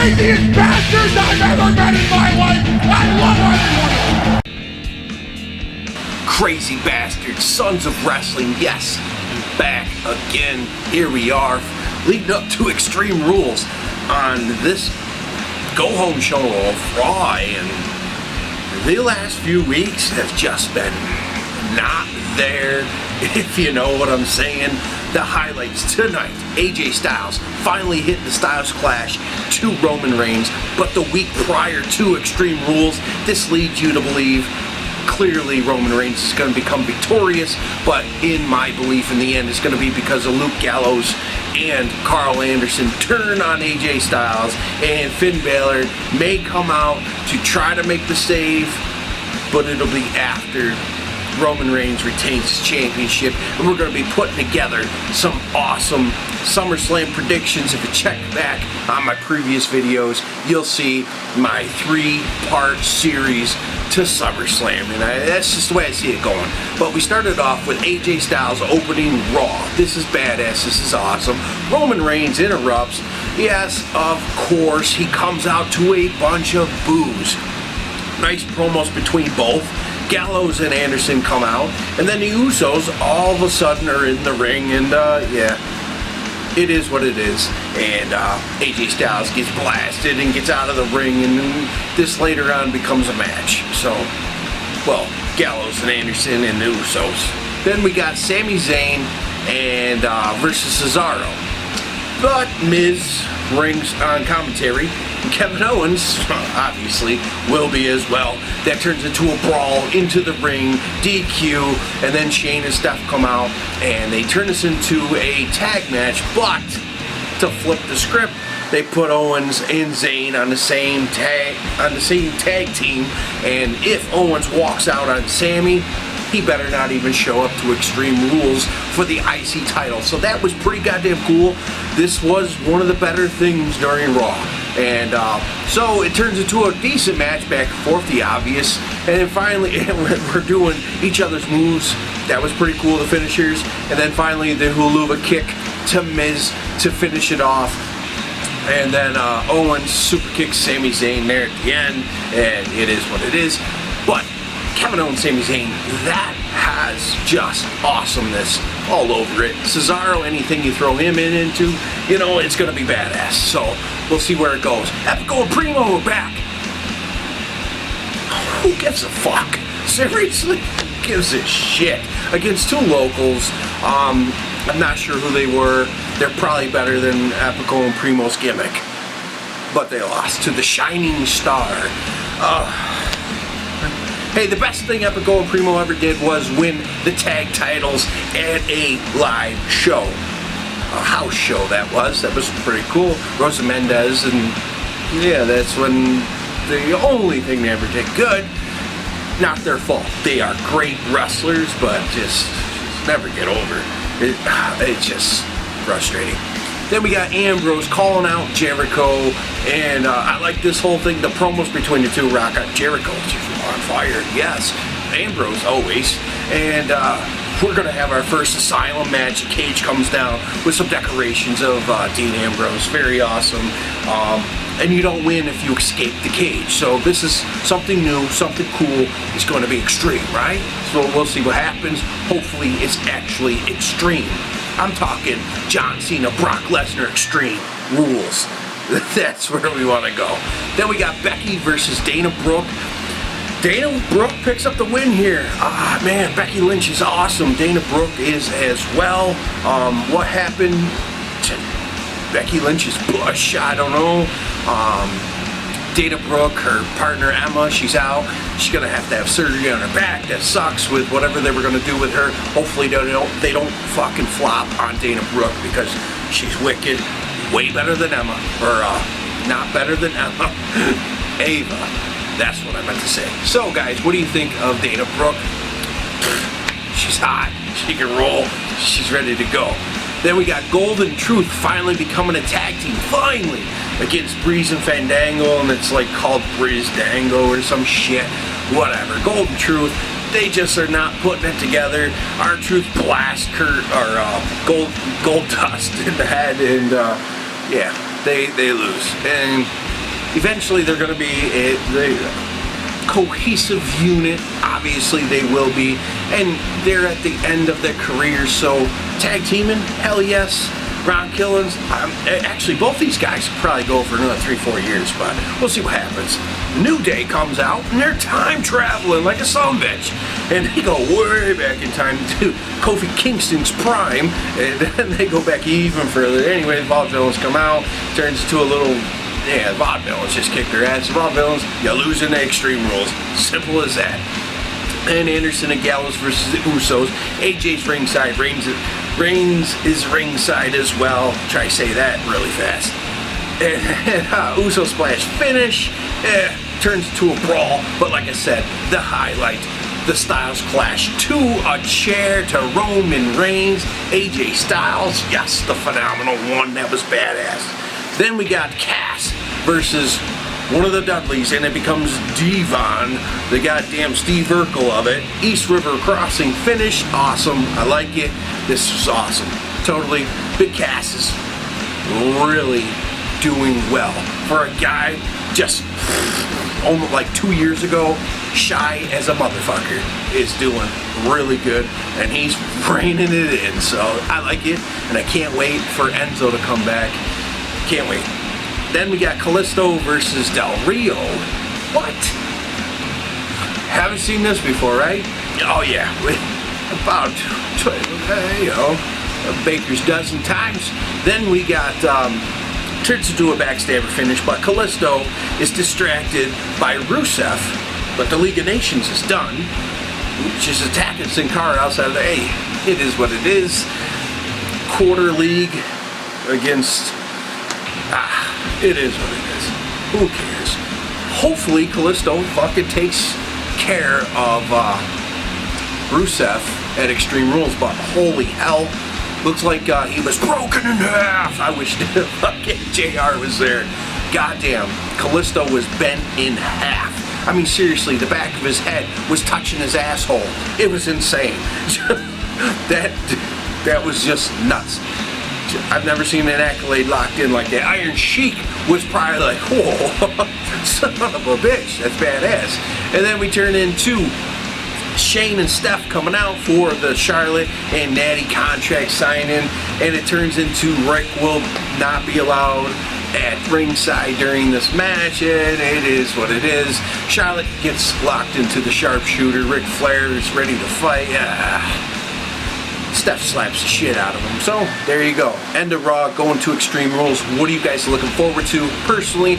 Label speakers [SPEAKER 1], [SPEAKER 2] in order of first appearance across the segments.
[SPEAKER 1] craziest bastards I've ever met in my life. I love everyone.
[SPEAKER 2] Crazy bastards, sons of wrestling, yes, back again. Here we are, leading up to Extreme Rules on this go-home show of Raw, and the last few weeks have just been not there, if you know what I'm saying. The highlights tonight, AJ Styles finally hitting the Styles Clash to Roman Reigns, but the week prior to Extreme Rules, this leads you to believe clearly Roman Reigns is going to become victorious, but in my belief in the end it's going to be because of Luke Gallows and Carl Anderson turn on AJ Styles, and Finn Balor may come out to try to make the save, but it'll be after Roman Reigns retains his championship, and we're going to be putting together some awesome SummerSlam predictions. If you check back on my previous videos, you'll see my 3-part series to SummerSlam, and that's just the way I see it going. But we started off with AJ Styles opening Raw. This is badass, this is awesome. Roman Reigns interrupts. Yes, of course, he comes out to a bunch of boos. Nice promos between both. Gallows and Anderson come out, and then the Usos all of a sudden are in the ring, and yeah, it is what it is. And AJ Styles gets blasted and gets out of the ring, and this later on becomes a match. So, well, Gallows and Anderson and the Usos. Then we got Sami Zayn and versus Cesaro. But Miz rings on commentary, and Kevin Owens, obviously, will be as well. That turns into a brawl into the ring, DQ, and then Shane and Steph come out, and they turn this into a tag match, but to flip the script, they put Owens and Zayn on the same tag team, and if Owens walks out on Sami, he better not even show up to Extreme Rules for the IC title. So that was pretty goddamn cool. This was one of the better things during Raw. And so it turns into a decent match, back and forth, the obvious. And then finally, we're doing each other's moves. That was pretty cool, the finishers. And then finally, the hula kick to Miz to finish it off. And then Owens super kicks Sami Zayn there at the end. And it is what it is. But Kevin Owens, Sami Zayn, that has just awesomeness all over it. Cesaro, anything you throw him into, you know, it's going to be badass. So we'll see where it goes. Epico and Primo are back. Who gives a fuck? Seriously? Who gives a shit? Against two locals. I'm not sure who they were. They're probably better than Epico and Primo's gimmick. But they lost to the Shining Star. Hey, the best thing Epico and Primo ever did was win the tag titles at a live show. A house show that was. That was pretty cool. Rosa Mendez, and yeah, that's when the only thing they ever did good. Not their fault. They are great wrestlers, but just never get over it. It's just frustrating. Then we got Ambrose calling out Jericho, and I like this whole thing, the promos between the two. Rock out Jericho, on fire, yes. Ambrose, always. And we're going to have our first Asylum match. A cage comes down with some decorations of Dean Ambrose. Very awesome. And you don't win if you escape the cage. So this is something new, something cool. It's going to be extreme, right? So we'll see what happens. Hopefully it's actually extreme. I'm talking John Cena, Brock Lesnar Extreme Rules. That's where we want to go. Then we got Becky versus Dana Brooke. Dana Brooke picks up the win here. Man, Becky Lynch is awesome. Dana Brooke is as well. What happened to Becky Lynch's bush? I don't know. Dana Brooke, her partner Emma, she's out. She's gonna have to have surgery on her back. That sucks with whatever they were gonna do with her. Hopefully they don't fucking flop on Dana Brooke, because she's wicked, way better than Emma, or not better than Emma, Ava. That's what I meant to say. So guys, what do you think of Dana Brooke? She's hot. She can roll. She's ready to go. Then we got Golden Truth finally becoming a tag team, finally, against Breeze and Fandango, and it's like called Breeze Dango or some shit, whatever. Golden Truth, they just are not putting it together. R-Truth blast Kurt, or Gold Dust in the head, and yeah, they lose, and eventually they're going to be the cohesive unit. Obviously they will be, and they're at the end of their careers, so tag teaming, hell yes. Ron Killings, actually both these guys could probably go for another 3-4 years, but we'll see what happens. New Day comes out and they're time traveling like a sumbitch, and they go way back in time to Kofi Kingston's prime, and then they go back even further. Anyway, the Vaudevillains come out, turns into a little, yeah, Vaudevillains just kick their ass. The Vaudevillains, you lose in the Extreme Rules, simple as that. And Anderson and Gallows versus the Usos. AJ's ringside. Reigns is ringside as well. Try to say that really fast. And Uso splash finish. Turns to a brawl. But like I said, the highlight, the Styles Clash to a chair to Roman Reigns. AJ Styles, yes, the phenomenal one. That was badass. Then we got Cass versus one of the Dudleys, and it becomes Devon, the goddamn Steve Urkel of it. East River Crossing finish, awesome. I like it. This is awesome. Totally. Big Cass is really doing well for a guy just almost like 2 years ago, shy as a motherfucker, is doing really good, and he's reining it in. So I like it, and I can't wait for Enzo to come back. Can't wait. Then we got Kalisto versus Del Rio. What? Haven't seen this before, right? Oh yeah, about a baker's dozen times. Then we got turns to do a backstabber finish, but Kalisto is distracted by Rusev, but the League of Nations is done. She's attacking Sin Cara outside of the it is what it is. Quarter league against. It is what it is. Who cares? Hopefully Kalisto fucking takes care of Rusev at Extreme Rules, but holy hell, looks like he was broken in half. I wish fucking JR was there. Goddamn, Kalisto was bent in half. I mean, seriously, the back of his head was touching his asshole. It was insane. that was just nuts. I've never seen an accolade locked in like that. Iron Sheik was probably like, whoa, son of a bitch, that's badass. And then we turn into Shane and Steph coming out for the Charlotte and Natty contract signing, and it turns into Rick will not be allowed at ringside during this match, and it is what it is. Charlotte gets locked into the sharpshooter. Ric Flair is ready to fight. Steph slaps the shit out of him. So, there you go. End of Raw, going to Extreme Rules. What are you guys looking forward to? Personally,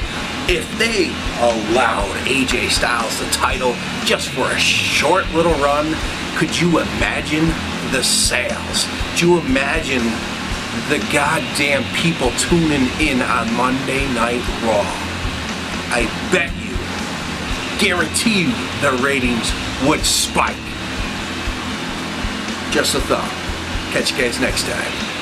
[SPEAKER 2] if they allowed AJ Styles the title just for a short little run, could you imagine the sales? Could you imagine the goddamn people tuning in on Monday Night Raw? I bet you, guarantee you, the ratings would spike. Just a thought. Catch you guys next time.